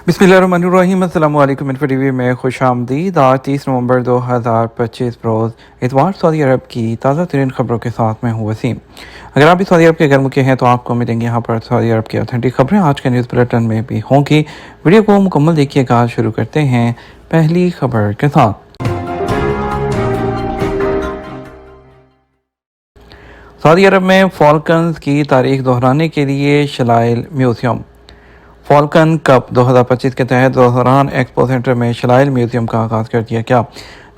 बिस्मिल्लाहिर्रहमानिर्रहीम। अस्सलाम वालेकुम। इन्फो टीवी में खुश आमदीद। आज 30 नवंबर 2025 रोज़ इतवार सऊदी अरब की ताज़ा तरीन खबरों के साथ मैं हूँ वसीम। अगर आप भी सऊदी अरब के घर मुके हैं तो आपको मिलेंगे यहाँ पर सऊदी अरब की ऑथेंटिक खबरें आज के न्यूज़ बुलेटिन में भी होंगी। वीडियो को मुकम्मल देखिएगा। आज शुरू करते हैं पहली खबर के साथ। सऊदी अरब में फॉल्कन्स की तारीख दोहराने के लिए शलाइल म्यूज़ियम। फॉल्कन कप 2025 के तहत दोहरान एक्सपो सेंटर में शलाइल म्यूज़ियम का आगाज़ कर दिया गया,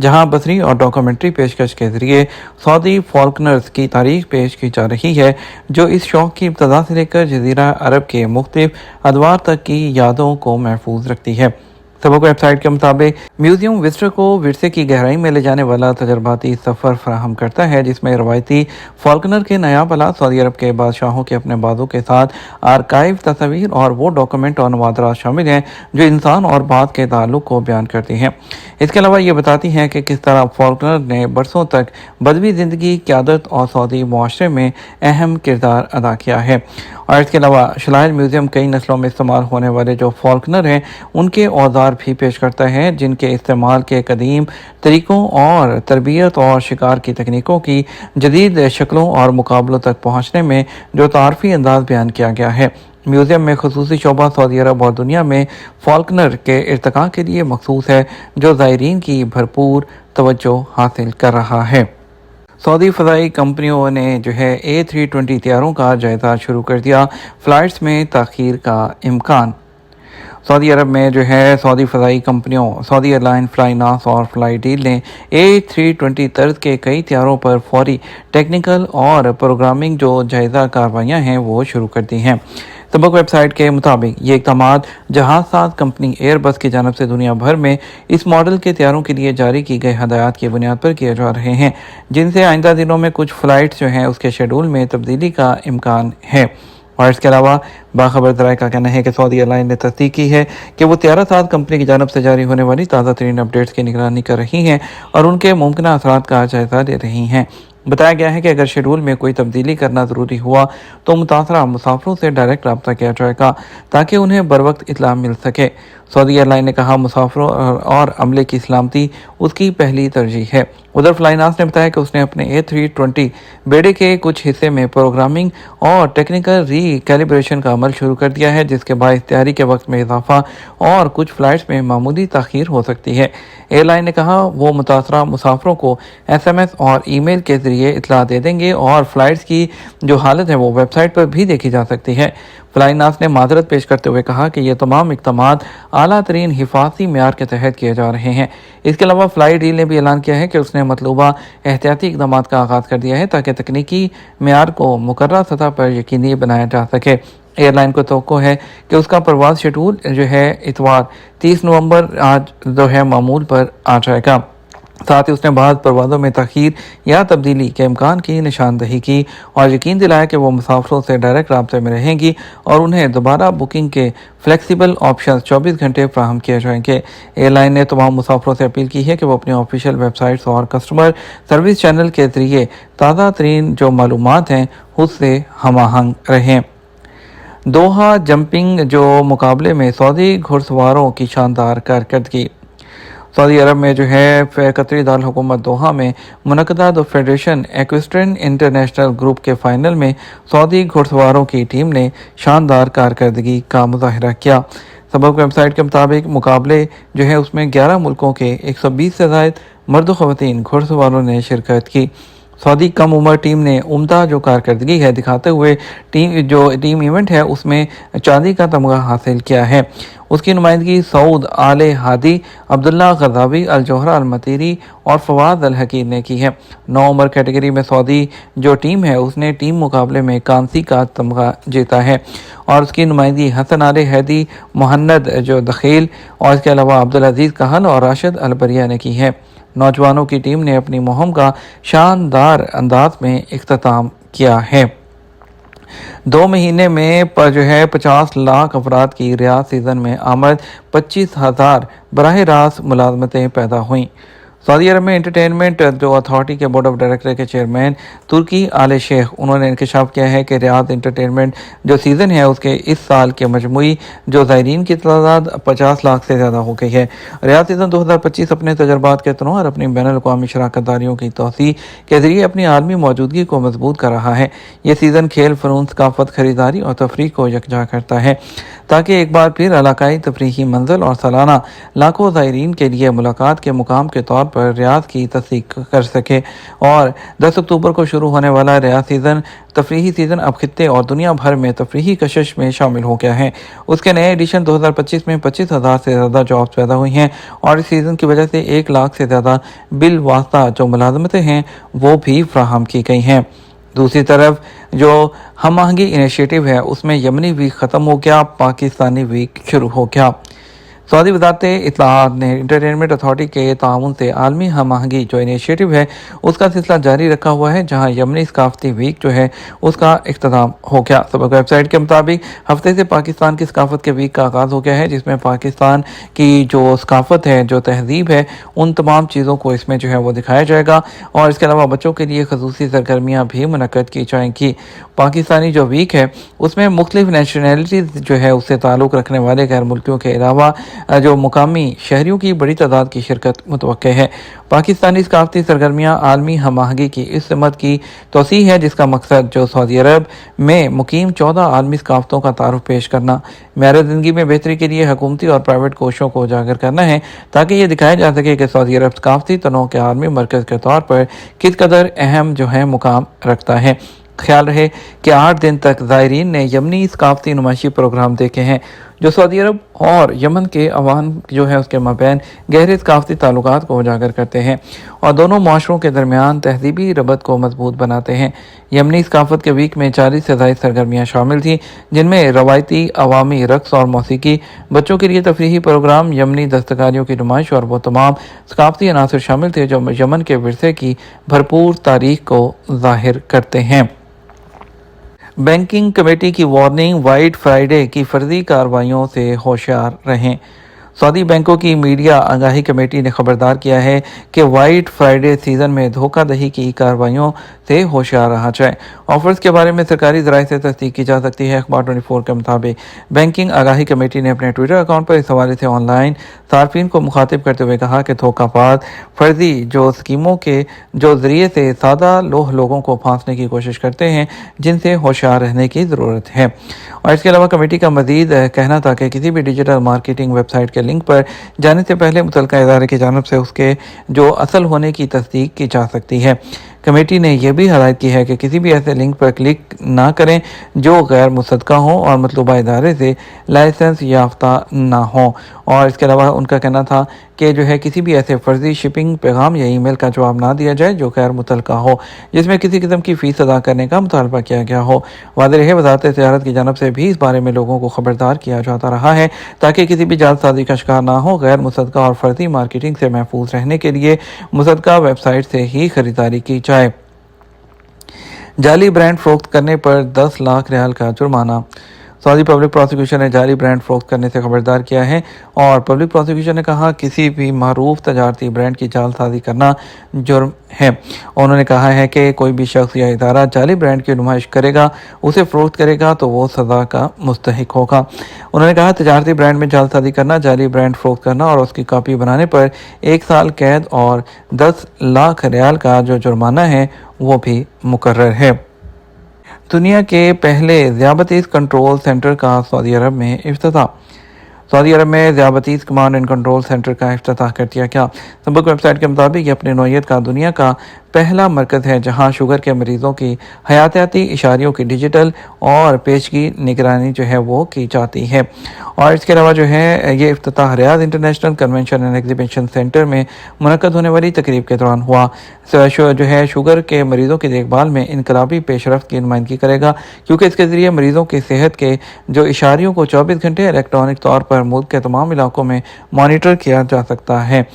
जहां बसरी और डॉक्यूमेंट्री पेशकश के ज़रिए सऊदी फॉल्कनर्स की तारीख पेश की जा रही है, जो इस शौक़ की इब्तदा से लेकर जज़ीरा अरब के मुख्तलिफ अदवार तक की यादों को महफूज रखती है। सबक वेबसाइट के मुताबिक म्यूज़ियम विजिटर को विरसे की गहराई में ले जाने वाला तजर्बाती सफ़र फराहम करता है, जिसमें रवायती फॉल्कनर के नायाब आलात, सऊदी अरब के बादशाहों के अपने बादों के साथ आर्काइव तस्वीर और वो डॉक्यूमेंट और नवादरात शामिल हैं जो इंसान और बात के ताल्लुक को बयान करती हैं। इसके अलावा ये बताती हैं कि किस तरह फॉल्कनर ने बरसों तक बदवी ज़िंदगी, क़यादत और सऊदी मुआशरे में अहम किरदार अदा किया है। और इसके अलावा शलाइल म्यूज़ियम कई नस्लों में इस्तेमाल होने वाले जो फॉल्कनर हैं उनके औजार भी पेश करता है, जिनके इस्तेमाल के कदीम तरीक़ों और तरबियत और शिकार की तकनीकों की जदीद शक्लों और मुकाबलों तक पहुँचने में जो तारफ़ी अंदाज़ बयान किया गया है। म्यूज़ियम में खुसूसी शोबा सऊदी अरब और दुनिया में फॉल्कनर के इर्तिका के लिए मखसूस है, जो ज़ायरीन की भरपूर तवज्जो हासिल कर रहा है। सऊदी फ़ज़ाई कंपनियों ने A320 तैयारों का जायज़ा शुरू कर दिया। फ़्लाइट्स में ताख़ीर का इम्कान। सऊदी अरब में सऊदी फ़ज़ाई कंपनियों सऊदी एयरलाइन, फ्लाइनास और फ्लाई डील ने A320 तर्ज के कई तैयारों पर फौरी टेक्निकल और प्रोग्रामिंग जो जायज़ा कार्रवाइयाँ हैं वो शुरू कर दी हैं। सबक वेबसाइट के मुताबिक ये इक़दाम जहाज़ साज कंपनी एयरबस की जानब से दुनिया भर में इस मॉडल के तैयारों के लिए जारी की गई हदायत की बुनियाद पर किए जा रहे हैं, जिनसे आइंदा दिनों में कुछ फ़्लाइट्स उसके शेड्यूल में तब्दीली का इम्कान है। और इसके अलावा बाखबर ज़राए का कहना है कि सऊदी एयरलाइन ने तस्दीक की है कि वो त्यारा साज कंपनी की जानब से जारी होने वाली ताज़ा तरीन अपडेट्स की निगरानी कर रही हैं और उनके मुमकिन असरात का जायज़ा ले रही हैं। बताया गया है कि अगर शेड्यूल में कोई तब्दीली करना ज़रूरी हुआ तो मुतासरा मुसाफिरों से डायरेक्ट रब्ता किया जाएगा ताकि उन्हें बर वक्त इत्तला मिल सके। सऊदी एयरलाइन ने कहा, मुसाफिरों और अमले की सलामती उसकी पहली तरजीह है। उधर फ्लाइनास ने बताया कि उसने अपने A320 बेड़े के कुछ हिस्से में प्रोग्रामिंग और टेक्निकल रीकैलिब्रेशन का अमल शुरू कर दिया है, जिसके बायस तैयारी के वक्त में इजाफा और कुछ फ़्लाइट्स में मामूली ताख़ीर हो सकती है। एयरलाइन ने कहा वो मुतासरा मुसाफिरों को SMS और ईमेल के ज़रिए इत्तला दे देंगे और फ़्लाइट्स की जो हालत है वो वेबसाइट पर भी देखी जा सकती है। फ्लाइनास ने माजरत पेश करते हुए कहा कि ये तमाम इक़दाम आला तरीन हिफाजती मेयार के तहत किए जा रहे हैं। इसके अलावा फ्लाई डील ने भी ऐलान किया है कि उसने मतलूबा एहतियाती इक़दाम का आगाज़ कर दिया है ताकि तकनीकी मेयार को मुकर्रर सतह पर यकीनी बनाया जा सके। एयरलाइन को तवक्को है कि उसका परवाज़ शेड्यूल इतवार 30 नवंबर आज मामूल पर आ जाएगा। साथ ही उसने बाद परवाज़ों में ताख़ीर या तब्दीली के इम्कान की निशानदही की और यकीन दिलाया कि वो मुसाफिरों से डायरेक्ट राब्ते में रहेंगी और उन्हें दोबारा बुकिंग के फ्लेक्सिबल ऑप्शन 24 घंटे फ्राहम किए जाएंगे। एयरलाइन ने तमाम मुसाफिरों से अपील की है कि वो अपनी ऑफिशियल वेबसाइट्स और कस्टमर सर्विस चैनल के ज़रिए ताज़ा तरीन जो मालूमात हैं उससे हम आहंग रहें। दोहा जंपिंग जो मुकाबले में सऊदी घुड़सवारों की शानदार कारकर्दगी। सऊदी अरब में कतरी दारुल हुकूमत दोहा में मुनक़दा फेडरेशन एक्वेस्ट्रियन इंटरनेशनल ग्रुप के फाइनल में सऊदी घुड़सवारों की टीम ने शानदार कारकर्दगी का मुज़ाहिरा किया। सबक वेबसाइट के मुताबिक मुकाबले उसमें 11 मुल्कों के 120 से ज़ायद मर्द ख़वातीन घुड़सवारों ने शिरकत की। सऊदी कम उम्र टीम ने उम्दा जो कारकर्दगी है दिखाते हुए टीम इवेंट है उसमें चांदी का तमगा हासिल किया है। उसकी नुमाइंदगी सऊद आले हादी, अब्दुल्ला गज़ावी, अल जोहरा अल मतीरी और फवाद अल हकीम ने की है। 9 उम्र कैटेगरी में सऊदी जो टीम है उसने टीम मुकाबले में कांसी का तमगा जीता है और उसकी नुमाइंदगी हसन आले हैदी, मोहन्नद जो दखील और इसके अलावा अब्दुल अजीज़ कहल और राशिद अल बरिया ने की है। नौजवानों की टीम ने अपनी मुहिम का शानदार अंदाज में इख्तिताम किया है। 2 महीने में 50 लाख अफराद की रियाद सीज़न में आमद 25,000 बराह रास्त मुलाजमतें पैदा हुईं। सऊदी अरब में एंटरटेनमेंट जो अथॉरिटी के बोर्ड ऑफ डायरेक्टर के चेयरमैन तुर्की आले शेख, उन्होंने इंकशाफ किया है कि रियाद एंटरटेनमेंट जो सीज़न है उसके इस साल के मजमूई जो ज़ायरीन की तादाद 50 लाख से ज़्यादा हो गई है। रियाद सीज़न 2025 अपने तजर्बात के तनों और अपनी बैन अवी शराकतदारियों की तोसी के ज़रिए अपनी आलमी मौजूदगी को मजबूत कर रहा है। ये सीज़न खेल, फ़नून, सकाफत, खरीदारी और तफरीह को यकजा करता है ताकि एक बार फिर इलाकाई तफरीही मंजिल और सालाना लाखों ज़ायरीन के लिए मुलाकात के मुकाम के तौर पर रियाद की तस्दीक कर सके। और 10 अक्टूबर को शुरू होने वाला रियाद सीज़न तफरीही सीज़न अब खित्ते और दुनिया भर में तफरीही कशिश में शामिल हो गया है। उसके नए एडिशन 2025 में 25,000 से ज़्यादा जॉब्स पैदा हुई हैं और इस सीज़न की वजह से 1 लाख से ज़्यादा बिल वास्ता जो मुलाजमतें हैं वो भी फ्राहम की गई हैं। दूसरी तरफ जो हम आहंगी इनिशिएटिव है उसमें यमनी वीक ख़त्म हो गया, पाकिस्तानी वीक शुरू हो गया। सऊदी वज़ारत इत्तलाआत ने एंटरटेनमेंट अथॉरिटी के ताउन से आलमी हम आहंगी जो इनिशिएटिव है उसका सिलसिला जारी रखा हुआ है, जहां यमनी सकाफती वीक जो है उसका इख्तिताम हो गया। सबक वेबसाइट के मुताबिक हफ्ते से पाकिस्तान की सकाफत के वीक का आगाज़ हो गया है, जिसमें पाकिस्तान की जो सकाफत है, जो तहजीब है, उन तमाम चीज़ों को इसमें जो है वो दिखाया जाएगा और इसके अलावा बच्चों के लिए खसूसी सरगर्मियाँ भी मुनक्कद की जाएंगी। पाकिस्तानी जो वीक है उसमें मुख्तलिफ नेशनैलिटीज़ जो है उससे ताल्लुक़ रखने वाले गैर मुल्कियों के अलावा जो मुकामी शहरियों की बड़ी तादाद की शिरकत मुतवक्के है। पाकिस्तानी सकाफती सरगर्मियाँ आलमी हम आहंगी की इस समत की तोसी है, जिसका मकसद जो सऊदी अरब में मुकीम 14 आलमी सकाफतों का तारुफ पेश करना, मेरे ज़िंदगी में बेहतरी के लिए हुकूमती और प्राइवेट कोशिशों को उजागर करना है ताकि ये दिखाया जा सके कि सऊदी अरब सकाफती तनों के आलमी मरकज़ के तौर पर किस कदर अहम जो है मुकाम रखता है। ख्याल रहे कि 8 दिन तक ज़ायरीन ने यमनी सकाफती नुमाइशी प्रोग्राम देखे हैं जो सऊदी अरब और यमन के अवाम जो है उसके माबैन गहरे सकाफती ताल्लुकात को उजागर करते हैं और दोनों माशरों के दरमियान तहजीबी रबत को मजबूत बनाते हैं। यमनी सकाफत के वीक में 40 से ज़ायद सरगर्मियाँ शामिल थीं, जिनमें रवायती अवामी रक्स और मौसीकी, बच्चों के लिए तफरीही प्रोग्राम, यमनी दस्तकारियों की नुमाइश और वो तमाम सकाफती अनासर शामिल थे जो यमन के विरसे की भरपूर तारीख को ज़ाहिर करते हैं। बैंकिंग कमेटी की वार्निंग, वाइट फ्राइडे की फर्जी कार्रवाइयों से होशियार रहें। सऊदी बैंकों की मीडिया आगाही कमेटी ने खबरदार किया है कि वाइट फ्राइडे सीज़न में धोखाधड़ी की कार्रवाइयों से होशियार रहा जाए। ऑफर्स के बारे में सरकारी ज़राए से तस्दीक की जा सकती है। अखबार 24 के मुताबिक बैंकिंग आगाही कमेटी ने अपने ट्विटर अकाउंट पर इस हवाले से ऑनलाइन सार्फिन को मुखातिब करते हुए कहा कि धोखाबाज फर्जी जो स्कीमों के जो ज़रिए से सादा लोगों को फांसने की कोशिश करते हैं, जिनसे होशियार रहने की ज़रूरत है। और इसके अलावा कमेटी का मज़ीद कहना था कि किसी भी डिजिटल मार्केटिंग वेबसाइट के लिंक पर जाने से पहले मुतल्लिका इदारे की जानिब से उसके जो असल होने की तस्दीक की जा सकती है। कमेटी ने यह भी हदायत की है कि किसी भी ऐसे लिंक पर क्लिक ना करें जो गैर मुसद्दका हो और मतलूबा इदारे से लाइसेंस याफ्ता ना हो। और इसके अलावा उनका कहना था कि जो है किसी भी ऐसे फर्जी शिपिंग पैगाम या ईमेल का जवाब ना दिया जाए जो गैर मुतल्लिका हो, जिसमें किसी किस्म की फ़ीस अदा करने का मुतालबा किया गया हो। वाज़ेह रहे वज़ारत तिजारत की जानिब से भी इस बारे में लोगों को खबरदार किया जाता रहा है ताकि किसी भी जालसाजी का शिकार ना हो। गैर मुसद्दका और फर्जी मार्केटिंग से महफूज रहने के लिए मुसद्दका वेबसाइट से ही खरीदारी की जाए। जाली ब्रांड फरोख्त करने पर 10 लाख रियाल का जुर्माना। सऊदी पब्लिक प्रोसिक्यूशन ने जाली ब्रांड फरोख्त करने से खबरदार किया है और पब्लिक प्रोसिक्यूशन ने कहा किसी भी मरूफ तजारती ब्रांड की जालसाजी करना जुर्म है। उन्होंने कहा है कि कोई भी शख्स या इदारा जाली ब्रांड की नुमाइश करेगा, उसे फरोख्त करेगा तो वो सज़ा का मुस्तहिक होगा। उन्होंने कहा तजारती ब्रांड में जालसाजी करना, जाली ब्रांड फरोख्त करना और उसकी कॉपी बनाने पर 1 साल कैद और 10 लाख रियाल का जो जुर्माना है वो भी मुकर्रर है। दुनिया के पहले ज़ियाबतीस कंट्रोल सेंटर का सऊदी अरब में इफ्तिताह। सऊदी अरब में ज़ियाबतीस कमांड एंड कंट्रोल सेंटर का इफ्तिताह कर दिया गया। सबक वेबसाइट के मुताबिक ये अपनी नौइयत का दुनिया का पहला मरकज़ है जहां शुगर के मरीज़ों की हयातियाती इशारियों की डिजिटल और पेशगी निगरानी जो है वो की जाती है। और इसके अलावा जो है ये इफ्तिताह Riyadh international convention and exhibition centre में मुनक्कद होने वाली तकरीब के दौरान हुआ। जो है शुगर के मरीज़ों की देखभाल में इनकलाबी पेशरफ्त की नुमाइंदगी करेगा, क्योंकि इसके ज़रिए मरीज़ों की सेहत के जो इशारियों को 24 घंटे इलेक्ट्रॉनिक तौर पर मुल्क के तमाम इलाकों में मॉनिटर किया जा सकता है।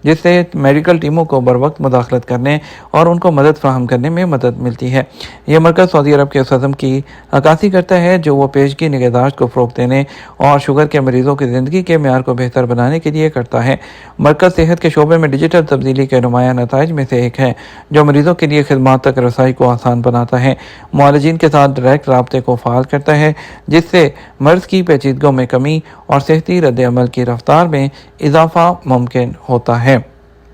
جس سے میڈیکل ٹیموں کو بر وقت مداخلت کرنے اور ان کو مدد فراہم کرنے میں مدد ملتی ہے۔ یہ مرکز سعودی عرب کے اس عزم کی عکاسی کرتا ہے جو وہ پیشگی نگہداشت کو فروغ دینے اور شوگر کے مریضوں کی زندگی کے معیار کو بہتر بنانے کے لیے کرتا ہے۔ مرکز صحت کے شعبے میں ڈیجیٹل تبدیلی کے نمایاں نتائج میں سے ایک ہے جو مریضوں کے لیے خدمات تک رسائی کو آسان بناتا ہے، معالجین کے ساتھ ڈائریکٹ رابطے کو فعال کرتا ہے جس سے مرض کی پیچیدگیوں میں کمی اور صحتی رد عمل کی رفتار میں اضافہ ممکن ہوتا ہے۔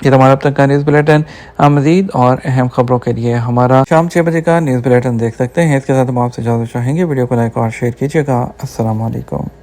یہ ہمارا اب تک کا نیوز بلیٹن۔ مزید اور اہم خبروں کے لیے ہمارا شام 6 بجے کا نیوز بلیٹن دیکھ سکتے ہیں۔ اس کے ساتھ ہم آپ سے اجازت چاہیں گے، ویڈیو کو لائک اور شیئر کیجیے گا۔ السلام علیکم۔